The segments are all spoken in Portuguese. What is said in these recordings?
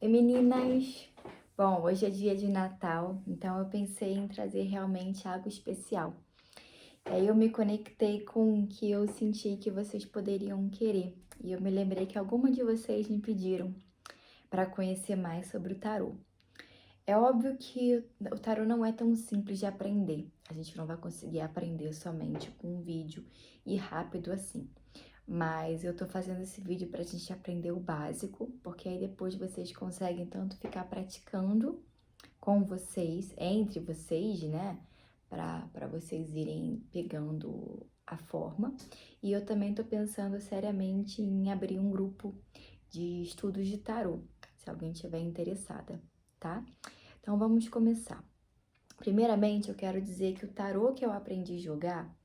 Oi meninas! Bom, hoje é dia de Natal, então eu pensei em trazer realmente algo especial. E aí eu me conectei com o que eu senti que vocês poderiam querer. E eu me lembrei que alguma de vocês me pediram para conhecer mais sobre o tarô. É óbvio que o tarô não é tão simples de aprender. A gente não vai conseguir aprender somente com um vídeo e rápido assim. Mas eu tô fazendo esse vídeo pra gente aprender o básico, porque aí depois vocês conseguem tanto ficar praticando com vocês, entre vocês, né? Pra vocês irem pegando a forma. E eu também tô pensando seriamente em abrir um grupo de estudos de tarô, se alguém tiver interessada, tá? Então vamos começar. Primeiramente, eu quero dizer que o tarô que eu aprendi a jogar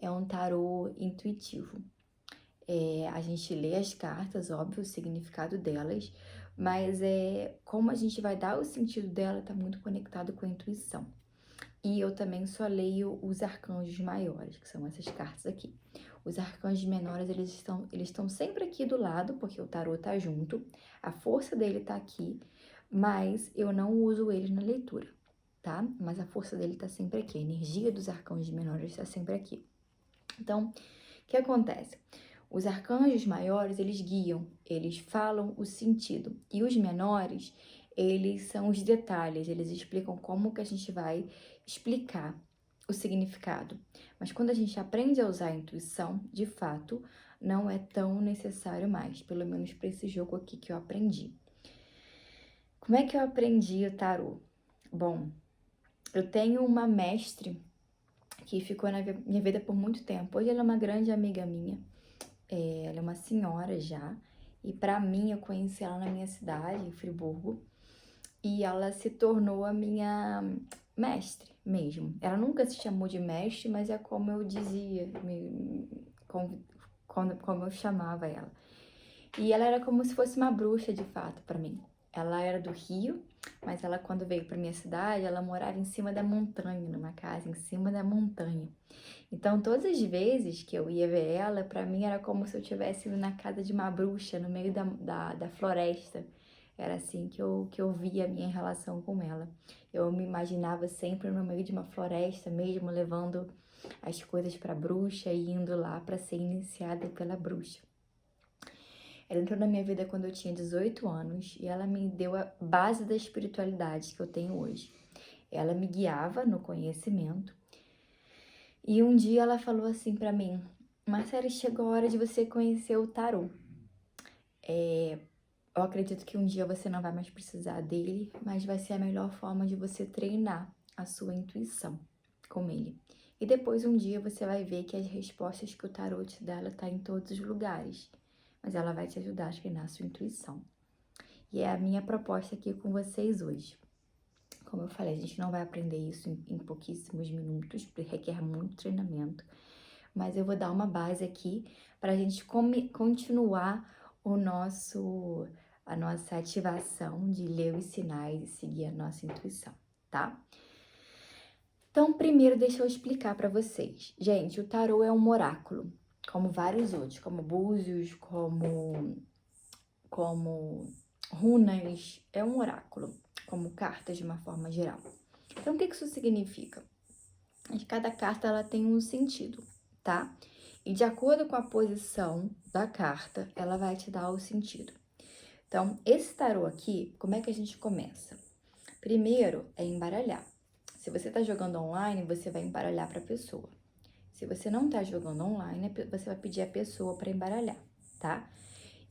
é um tarô intuitivo. A gente lê as cartas, óbvio, o significado delas, mas como a gente vai dar o sentido dela, tá muito conectado com a intuição. E eu também só leio os arcanjos maiores, que são essas cartas aqui. Os arcanjos menores, eles estão sempre aqui do lado, porque o tarô tá junto, a força dele tá aqui, mas eu não uso eles na leitura, tá? Mas a força dele tá sempre aqui, a energia dos arcanjos menores tá sempre aqui. Então, o que acontece? Os arcanjos maiores, eles guiam, eles falam o sentido. E os menores, eles são os detalhes, eles explicam como que a gente vai explicar o significado. Mas quando a gente aprende a usar a intuição, de fato, não é tão necessário mais, pelo menos para esse jogo aqui que eu aprendi. Como é que eu aprendi o tarô? Bom, eu tenho uma mestre que ficou na minha vida por muito tempo. Hoje ela é uma grande amiga minha. Ela é uma senhora já, e para mim, eu conheci ela na minha cidade, em Friburgo, e ela se tornou a minha mestre mesmo. Ela nunca se chamou de mestre, mas é como eu dizia, como eu chamava ela. E ela era como se fosse uma bruxa de fato para mim. Ela era do Rio, mas ela quando veio para minha cidade, ela morava em cima da montanha, numa casa em cima da montanha. Então, todas as vezes que eu ia ver ela, pra mim era como se eu estivesse indo na casa de uma bruxa, no meio da floresta. Era assim que eu via a minha relação com ela. Eu me imaginava sempre no meio de uma floresta, mesmo levando as coisas pra bruxa e indo lá pra ser iniciada pela bruxa. Ela entrou na minha vida quando eu tinha 18 anos e ela me deu a base da espiritualidade que eu tenho hoje. Ela me guiava no conhecimento. E um dia ela falou assim pra mim: Marcela, chegou a hora de você conhecer o tarô. Eu acredito que um dia você não vai mais precisar dele, mas vai ser a melhor forma de você treinar a sua intuição com ele. E depois um dia você vai ver que as respostas que o tarô te dá, ela tá em todos os lugares, mas ela vai te ajudar a treinar a sua intuição. E é a minha proposta aqui com vocês hoje. Como eu falei, a gente não vai aprender isso em pouquíssimos minutos, porque requer muito treinamento. Mas eu vou dar uma base aqui para a gente continuar a nossa ativação de ler os sinais e seguir a nossa intuição, tá? Então, primeiro, deixa eu explicar para vocês. Gente, o tarô é um oráculo, como vários outros, como búzios, como runas, é um oráculo, como cartas de uma forma geral. Então, o que isso significa? Cada carta ela tem um sentido, tá? E de acordo com a posição da carta, ela vai te dar o sentido. Então, esse tarô aqui, como é que a gente começa? Primeiro é embaralhar. Se você tá jogando online, você vai embaralhar para a pessoa. Se você não tá jogando online, você vai pedir a pessoa para embaralhar, tá?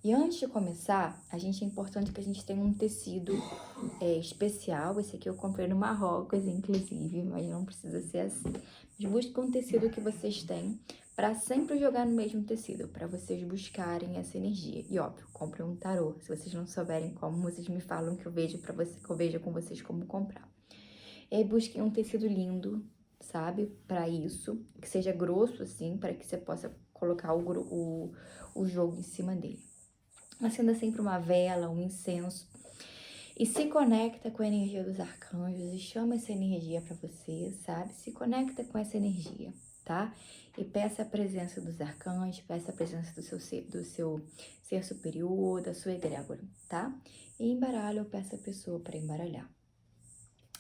E antes de começar, é importante que a gente tenha um tecido especial. Esse aqui eu comprei no Marrocos, inclusive, mas não precisa ser assim. Mas busca um tecido que vocês têm para sempre jogar no mesmo tecido, para vocês buscarem essa energia. E óbvio, compre um tarô. Se vocês não souberem como, vocês me falam que eu vejo para você, que eu vejo com vocês como comprar. E aí busquem um tecido lindo, sabe? Para isso, que seja grosso assim, para que você possa colocar o jogo em cima dele. Acenda sempre uma vela, um incenso. E se conecta com a energia dos arcanjos e chama essa energia para você, sabe? Se conecta com essa energia. tá? E peça a presença dos arcanjos, peça a presença do seu ser superior, da sua egrégora, tá? E embaralha ou peça a pessoa para embaralhar.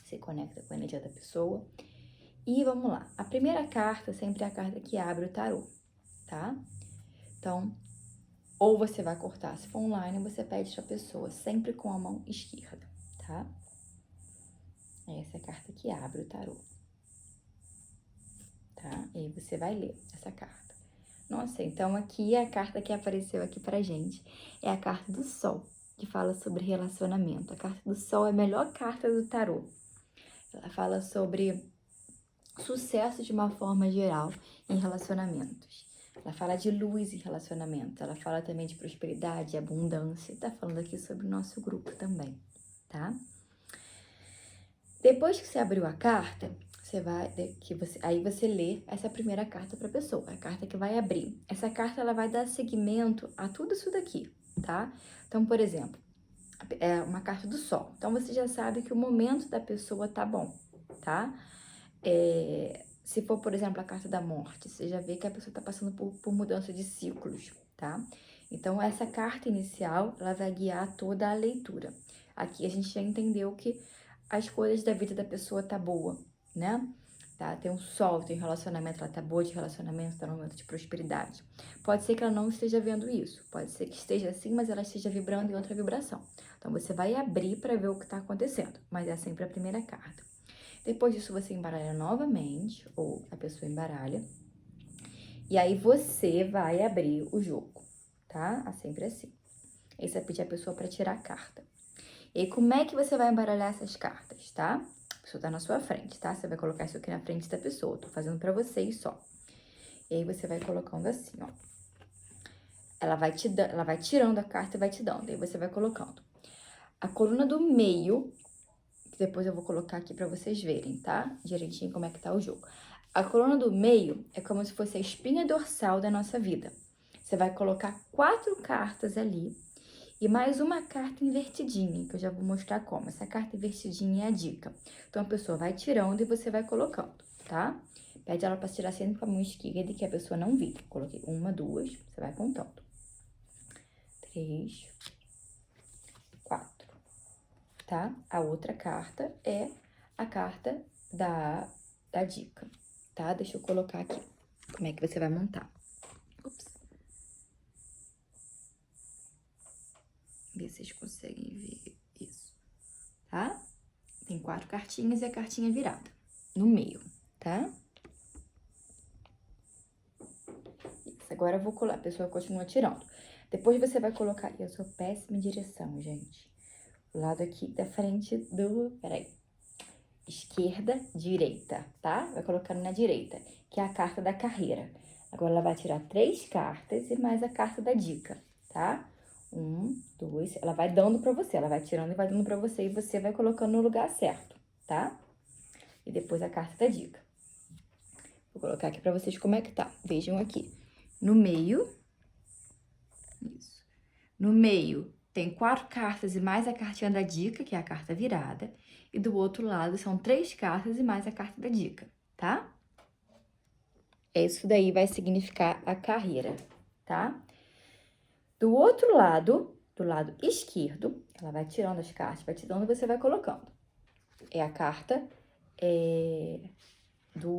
Se conecta com a energia da pessoa. E vamos lá. A primeira carta sempre é a carta que abre o tarô, tá? Então, ou você vai cortar. Se for online, você pede para a pessoa sempre com a mão esquerda, tá? Essa é a carta que abre o tarô. Tá? E aí você vai ler essa carta. Nossa, então aqui a carta que apareceu aqui pra gente é a carta do Sol, que fala sobre relacionamento. A carta do Sol é a melhor carta do tarô. Ela fala sobre sucesso de uma forma geral em relacionamentos. Ela fala de luz em relacionamento. Ela fala também de prosperidade, abundância. Tá falando aqui sobre o nosso grupo também, tá? Depois que você abriu a carta, aí você lê essa primeira carta para a pessoa, a carta que vai abrir. Essa carta ela vai dar seguimento a tudo isso daqui, tá? Então, por exemplo, é uma carta do Sol. Então você já sabe que o momento da pessoa tá bom, tá? Se for, por exemplo, a carta da morte, você já vê que a pessoa tá passando por mudança de ciclos, tá? Então essa carta inicial, ela vai guiar toda a leitura. Aqui a gente já entendeu que as coisas da vida da pessoa tá boa, né? Tá? Tem um sol, tem um relacionamento, ela tá boa de relacionamento, tá no momento de prosperidade. Pode ser que ela não esteja vendo isso, pode ser que esteja assim, mas ela esteja vibrando em outra vibração. Então você vai abrir para ver o que tá acontecendo, mas é sempre a primeira carta. Depois disso você embaralha novamente, ou a pessoa embaralha, e aí você vai abrir o jogo, tá? É sempre assim. Aí você vai pedir a pessoa para tirar a carta. E aí, como é que você vai embaralhar essas cartas, tá? A pessoa tá na sua frente, tá? Você vai colocar isso aqui na frente da pessoa. Tô fazendo pra vocês só. E aí, você vai colocando assim, ó. Ela vai tirando a carta e vai te dando. Aí, você vai colocando. A coluna do meio, que depois eu vou colocar aqui pra vocês verem, tá? Direitinho como é que tá o jogo. A coluna do meio é como se fosse a espinha dorsal da nossa vida. Você vai colocar 4 cartas ali. E mais uma carta invertidinha, que eu já vou mostrar como. Essa carta invertidinha é a dica. Então, a pessoa vai tirando e você vai colocando, tá? Pede ela para tirar sempre com a mão esquerda e que a pessoa não vire. Coloquei 1, 2, você vai contando. 3, 4, tá? A outra carta é a carta da dica, tá? Deixa eu colocar aqui como é que você vai montar. Ups. Ver se vocês conseguem ver isso, tá? Tem 4 cartinhas e a cartinha virada no meio, tá? Isso, agora eu vou colar, a pessoa continua tirando. Depois você vai colocar, eu sou péssima em direção, gente. O lado aqui da frente peraí. Esquerda, direita, tá? Vai colocando na direita, que é a carta da carreira. Agora ela vai tirar 3 cartas e mais a carta da dica, tá? 1, 2, ela vai dando pra você, ela vai tirando e vai dando pra você e você vai colocando no lugar certo, tá? E depois a carta da dica. Vou colocar aqui pra vocês como é que tá. Vejam aqui. No meio, isso. No meio tem 4 cartas e mais a cartinha da dica, que é a carta virada. E do outro lado são 3 cartas e mais a carta da dica, tá? Isso daí vai significar a carreira, tá? Do outro lado, do lado esquerdo, ela vai tirando as cartas, vai te dando e você vai colocando. É a carta do